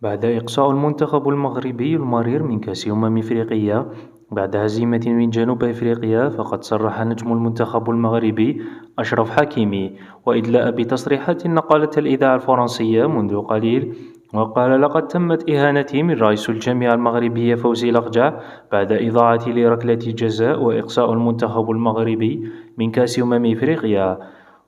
بعد إقصاء المنتخب المغربي المرير من كأس إفريقيا بعد هزيمة من جنوب إفريقيا، فقد صرح نجم المنتخب المغربي أشرف حكيمي وإدلاء بتصريحات نقلتها الإذاعة الفرنسية منذ قليل، وقال: لقد تمت إهانتي من رئيس الجامعة المغربية فوزي لقجع بعد إضاعتي لركلة جزاء وإقصاء المنتخب المغربي من كأس إفريقيا.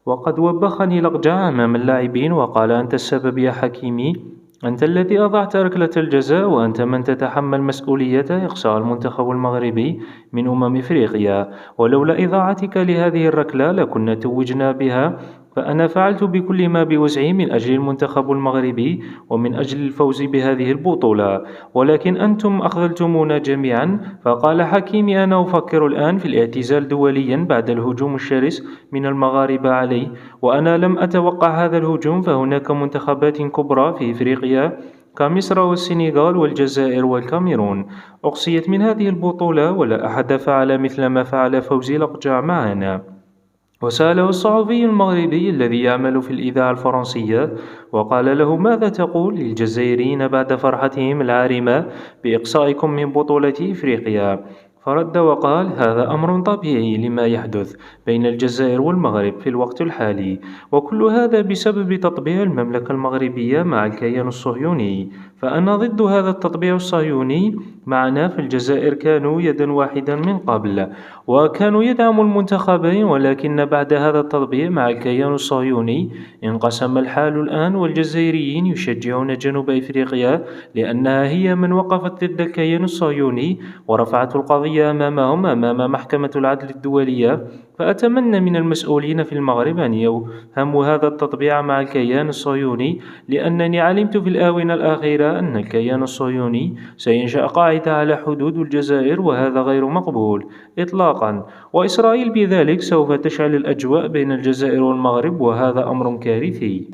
وقد وبخني لقجع أمام اللاعبين وقال: أنت السبب يا حكيمي، أنت الذي أضعت ركلة الجزاء، وأنت من تتحمل مسؤولية إقصاء المنتخب المغربي من إفريقيا، ولولا إضاعتك لهذه الركلة لكنا توجنا بها. فأنا فعلت بكل ما بوسعي من أجل المنتخب المغربي ومن أجل الفوز بهذه البطولة، ولكن أنتم أخذلتمونا جميعا. فقال حكيمي: أنا أفكر الآن في الاعتزال دوليا بعد الهجوم الشرس من المغاربة علي، وأنا لم أتوقع هذا الهجوم. فهناك منتخبات كبرى في إفريقيا كمصر والسنغال والجزائر والكاميرون أقصيت من هذه البطولة، ولا أحد فعل مثل ما فعل فوزي لقجع معنا. وسأله الصحفي المغربي الذي يعمل في الإذاعة الفرنسية وقال له: ماذا تقول للجزائريين بعد فرحتهم العارمة بإقصائكم من بطولة إفريقيا؟ فرد وقال: هذا أمر طبيعي لما يحدث بين الجزائر والمغرب في الوقت الحالي، وكل هذا بسبب تطبيع المملكة المغربية مع الكيان الصهيوني، فأنا ضد هذا التطبيع الصهيوني. معنا في الجزائر كانوا يدا واحدا من قبل، وكانوا يدعموا المنتخبين، ولكن بعد هذا التطبيع مع الكيان الصهيوني انقسم الحال الآن، والجزائريين يشجعون جنوب إفريقيا لأنها هي من وقفت ضد الكيان الصهيوني ورفعت القضية أمامهم أمام محكمة العدل الدولية. فأتمنى من المسؤولين في المغرب أن يفهموا هذا التطبيع مع الكيان الصهيوني، لأنني علمت في الآونة الأخيرة أن الكيان الصهيوني سينشأ قاعدة على حدود الجزائر، وهذا غير مقبول إطلاقا، وإسرائيل بذلك سوف تشعل الأجواء بين الجزائر والمغرب، وهذا أمر كارثي.